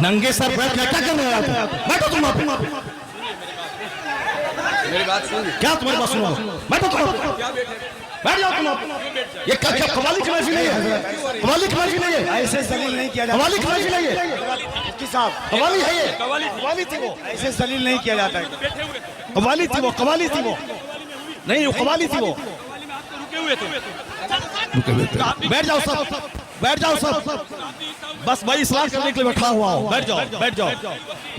नंगे सर बैठ क्या करने आया तुम? बैठो तुम आप। मेरी बात सुन। क्या तुम्हारी बात सुनो? बैठो तुम। बैठ जाओ तुम आप। ये क्या कवाली की महफिल नहीं है? कवाली की महफिल नहीं है। ऐसे जलील नहीं किया जाता। कवाली की महफिल नहीं है। मुफ्ती साहब कवाली है ये। कवाली थी वो, ऐसे जलील नहीं किया जाता है। कवाली थी वो, कवाली थी वो। नहीं वो कवाली थी वो। बैठ जाओ सब, बैठ जाओ सब। बस भाई इस्लाह करने के लिए बैठा हुआ हो। बैठ जाओ, बैठ जाओ।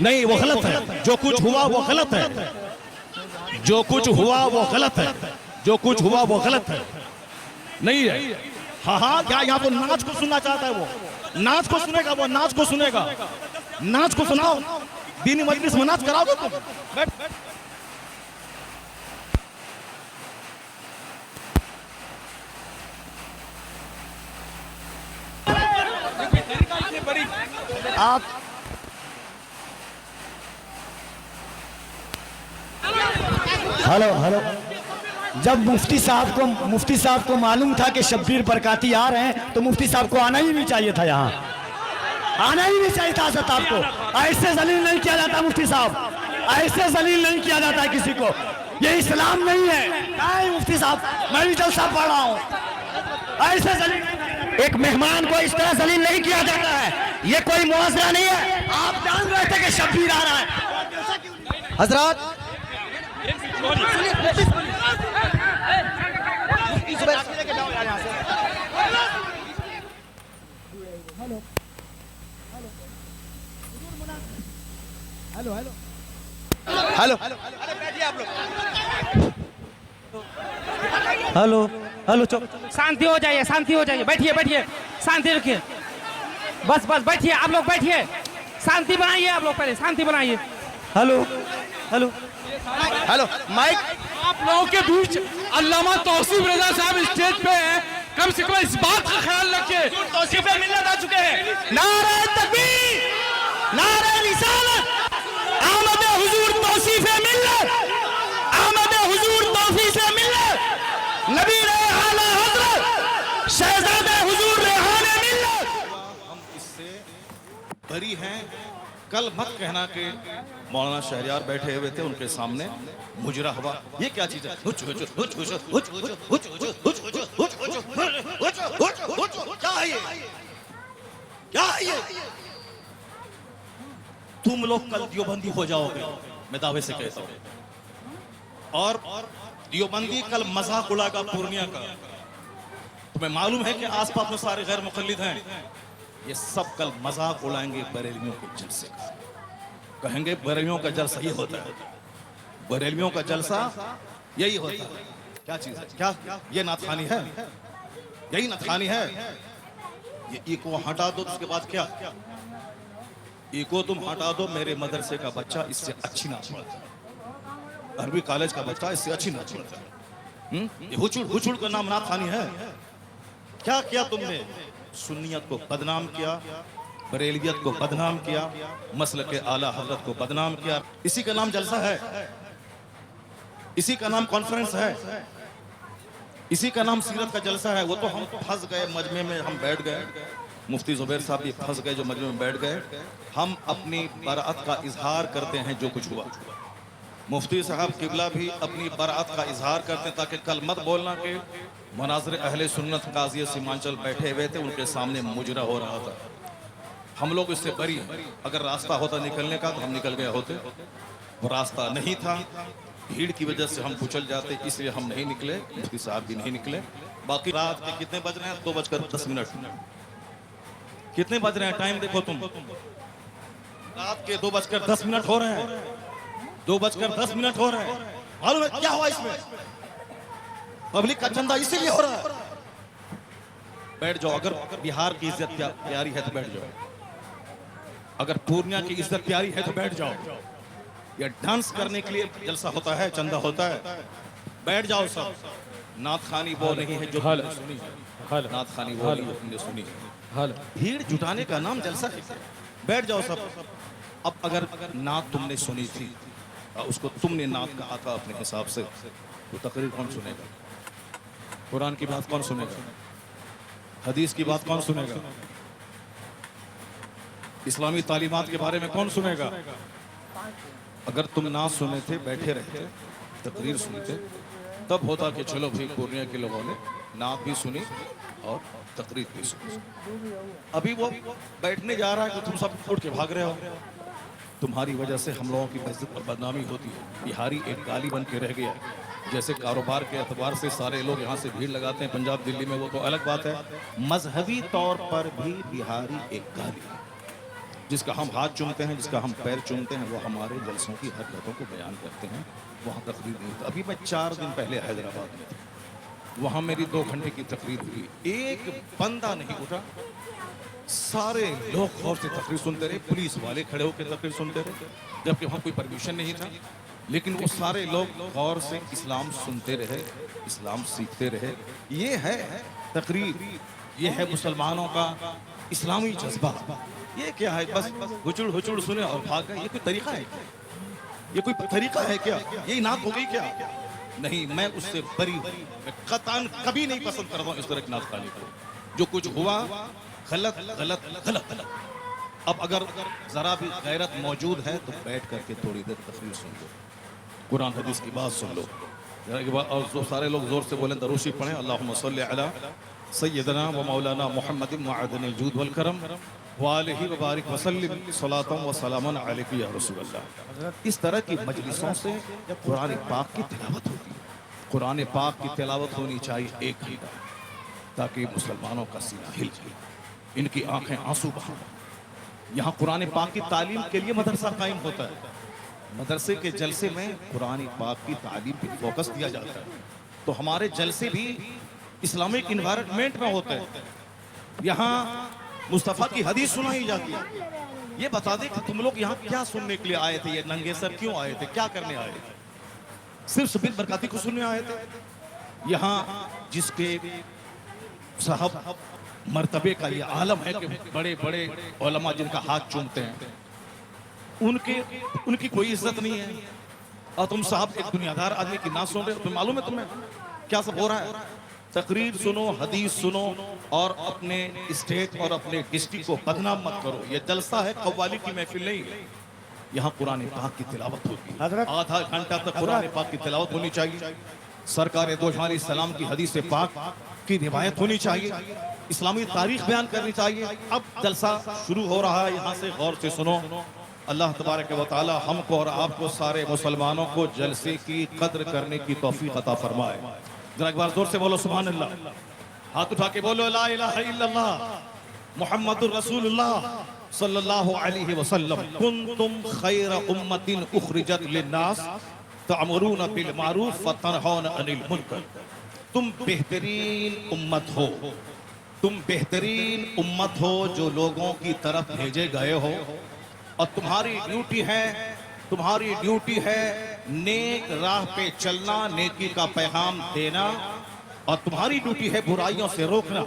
नहीं वो गलत है, जो कुछ हुआ वो गलत है। जो कुछ हुआ वो गलत है। जो कुछ हुआ वो गलत है। नहीं है। हाँ हाँ, क्या यहाँ तो नाच को सुनना चाहता है वो? नाच को सुनेगा वो, नाच को सुनेगा। नाच को सुनाओ। दीनी मजलिस में नाच कराओगे तुम? बैठ। आप हेलो हेलो, जब मुफ्ती साहब को मालूम था कि शब्बीर बरकाती आ रहे हैं तो मुफ्ती साहब को आना ही नहीं चाहिए था। यहाँ आना ही नहीं चाहिए था। हज़रत आपको ऐसे जलील नहीं किया जाता। मुफ्ती साहब ऐसे जलील नहीं किया जाता है किसी को। ये इस्लाम नहीं है। नहीं मुफ्ती साहब, मैं भी जलसा पढ़ रहा हूँ। ऐसे जलील एक मेहमान को इस तरह जलील नहीं किया जाता है। ये कोई मुआवजा नहीं है। आप जान रहे थे कि शब्बीर आ रहा है। हजरत hello hello hello hello hello, चुप। शांति हो जाइए, शांति हो जाइए। बैठिए बैठिए, शांति रखिए। बस बस बैठिए, आप लोग बैठिए। शांति बनाइए, आप लोग पहले शांति बनाइए। Hello hello hello mic. आप लोगों के बीच अल्लामा तौसीफ रजा साहब स्टेज पे हैं। कम से कम इस बात का ख्याल रखिए। तौसीफ मिल्लत आ चुके हैं। नारे तकबीर, नारे रिसालत, आमद हुजूर तौसीफ मिल्लत, आमद हुजूर तौसीफ मिल्लत, नबी आला हजरत शहजादे हुजूर रेहाने मिल्लत। हम इससे बरी हैं। कल मत कहना कि मौलाना शहरियार बैठे हुए थे, उनके सामने मुजरा हुआ। ये क्या चीज है? क्या है ये? क्या है ये? तुम लोग कल दियोबंदी हो जाओगे, मैं दावे से कहता हूं। और दियोबंदी कल मजाक उड़ाएगा पूर्णिया का। तुम्हें मालूम है कि आसपास में सारे गैर मुकल्लिद हैं। ये सब कल मजाक उड़ाएंगे बरेलियों के जलसे का। कहेंगे बरेलियों का जलसा ये होता है, बरेलियों का जलसा यही होता है। क्या चीज है? क्या ये नाथखानी है? यही नाथखानी है। ये इको हटा दो, उसके बाद क्या? इको तुम हटा दो, मेरे मदरसे का बच्चा इससे अच्छी नाच पढ़ता है। अरबी कॉलेज का बच्चा इससे अच्छी नाच पढ़ता है। ये हुचुड़ का नाम नाथखानी है। क्या किया तुमने? सुन्नियत को बदनाम किया, बरेलियत को बदनाम किया, मसलक के आला हजरत को बदनाम किया। इसी का नाम जलसा है, इसी का नाम कॉन्फ्रेंस है, इसी का नाम सीरत का जलसा है। वो तो हम फंस गए मजमे में, हम बैठ गए। मुफ्ती जुबैर साहब भी फंस गए जो मजमे में बैठ गए। हम अपनी बराअत का इजहार करते हैं जो कुछ हुआ। मुफ्ती साहब किबला भी अपनी बराअत का इजहार करते हैं, ताकि कल मत बोलना कि मनाज़िर अहले सुन्नत काज़ी सीमांचल बैठे हुए थे, उनके सामने मुजरा हो रहा था। हम लोग इससे बरी हैं। अगर रास्ता होता निकलने का तो हम निकल गए होते। वो रास्ता नहीं था, भीड़ की वजह से हम कुचल जाते, इसलिए हम नहीं निकले। मुफ्ती साहब भी नहीं निकले। बाकी रात के कितने बज रहे हैं? 2:10। कितने बज रहे हैं? टाइम देखो तुम। रात के 2:10 हो रहे हैं। 2:10 हो रहे हैं। मालूम है क्या हुआ इसमें? पब्लिक का चंदा इसीलिए हो रहा है। बैठ जाओ। अगर बिहार की इज्जत प्यारी है तो बैठ जाओ। अगर पूर्णिया की इज्जत प्यारी है तो बैठ जाओ। यह डांस करने के लिए जलसा होता है, चंदा होता है। बैठ जाओ सब। नाथखानी वो नहीं है जो तुमने सुनी है। नाथखानी वो नहीं जो तुमने सुनी है। भीड़ जुटाने का नाम जलसा है। बैठ जाओ सब। अब अगर नात तुमने सुनी थी, उसको तुमने नात कहा था अपने हिसाब से, तो तकरीर कौन सुनेगा? कुरान की बात कौन सुनेगा? हदीस की बात कौन सुनेगा? इस्लामी तालीमात के बारे में कौन सुनेगा? अगर तुम ना सुने थे, बैठे रहते, तकरीर सुनते, तब होता कि चलो भाई पूर्णिया के लोगों ने नात भी सुनी और तकरीर भी सुनी। अभी वो बैठने जा रहा है कि तुम सब उठ के भाग रहे हो। तुम्हारी वजह से हम लोगों की बेइज्जत और बदनामी होती है। बिहारी एक गाली बन के रह गया है। जैसे कारोबार के एतबार से सारे लोग यहाँ से भीड़ लगाते हैं पंजाब दिल्ली में, वो तो अलग बात है। मजहबी तौर पर भी बिहारी एक गाली है। जिसका हम हाथ चूमते हैं, जिसका हम पैर चूमते हैं, वो हमारे जलसों की हरकतों को बयान करते हैं। वहाँ तकरीर नहीं होती। अभी मैं 4 दिन पहले हैदराबाद में था, वहाँ मेरी 2 घंटे की तकरीर हुई। एक बंदा नहीं उठा, सारे लोग गौर से तकरीर सुनते रहे। पुलिस वाले खड़े होकर तकरीर सुनते रहे, जबकि वहाँ कोई परमिशन नहीं था। लेकिन वो सारे लोग गौर से इस्लाम सुनते रहे, इस्लाम सीखते रहे। ये है तकरीर, ये है मुसलमानों का इस्लामी जज्बा। ये क्या है? बस हुचुड़ हुचुड़ सुने और भाग गए। ये कोई तरीका है क्या? ये कोई तरीका है क्या? यही नात हो गई क्या? नहीं, मैं उससे बरी हूं। मैं कतान कभी नहीं पसंद करता हूं इस तरह की नात खाने को। जो कुछ हुआ गलत गलत गलत गलत। अब अगर जरा भी गैरत मौजूद है तो बैठ करके थोड़ी देर तकरीर सुन लो, कुरान हदीस की बात सुन लो। और जो सारे लोग जोर से बोलें, दरूशी पढ़ें, अल्लाहुम्मा सल्ली अला सय्यदना व मौलाना मुहम्मदिन मअदनिल जूद वल करम वालिही व बारिक वसल्लिम सलातम व सलामन अलैका या रसूलल्लाह। इस तरह की मजलिसों से कुरान पाक की तिलावत होती है। कुरान पाक की तिलावत होनी चाहिए 1 घंटा, ताकि मुसलमानों का सीना हिल जाए, इनकी आंखें आंसू बहाएं। यहाँ कुरान पाक की तालीम के लिए मदरसा कायम होता है। मदरसे के जलसे में कुरान पाक की तालीम पर फोकस दिया जाता है। तो हमारे जलसे भी इस्लामिक इन्वायरमेंट में होते हैं। यहाँ मुस्तफ़ा की हदीस सुनाई जाती है। ये बता दे कि तुम लोग यहाँ क्या सुनने के लिए आए थे? ये नंगे सर क्यों आए थे? क्या करने आए थे? सिर्फ शबीर बरकाती को सुनने आए थे? यहाँ जिसके साहब मर्तबे का ये आलम है कि बड़े बड़े उलमा जिनका हाथ चूमते हैं, उनकी कोई इज्जत नहीं है। और तुम साहब एक दुनियादार आदमी की ना सुन रहे हो। तो मालूम है तुम्हें क्या सब हो रहा है? तकरीर सुनो, हदीस सुनो और अपने स्टेट और अपने डिस्ट्रिक्ट को बदनाम मत करो। ये जलसा है, कव्वाली की महफिल नहीं है। यहाँ कुरान पाक की तिलावत होती है। आधा घंटा तक कुरान पाक की तिलावत होनी चाहिए। सरकार दो जहां सलाम की हदीस पाक की रिवायत होनी चाहिए। इस्लामी तारीख बयान करनी चाहिए। अब जलसा शुरू हो रहा है, यहाँ से गौर से सुनो। अल्लाह तबारक व तआला हमको और आपको सारे मुसलमानों को जलसे की कद्र करने की तौफीक अता फरमाए। जरा एक बार जोर से बोलो सुभान अल्लाह। हाथ उठा के बोलो ला इलाहा इल्लल्लाह मुहम्मदुर रसूलुल्लाह सल्लल्लाहु अलैहि वसल्लम। कुंतुम खैर उम्मतिन उखरिजत लिन्नास तअमुरूना बिल मारूफ व तनहौना अनिल मुनकर। तुम बेहतरीन उम्मत हो, तुम बेहतरीन उम्मत हो जो लोगों की तरफ भेजे गए हो। और तुम्हारी ड्यूटी है नेक राह पे चलना, नेकी का पैगाम देना। और तुम्हारी ड्यूटी है बुराइयों से रोकना।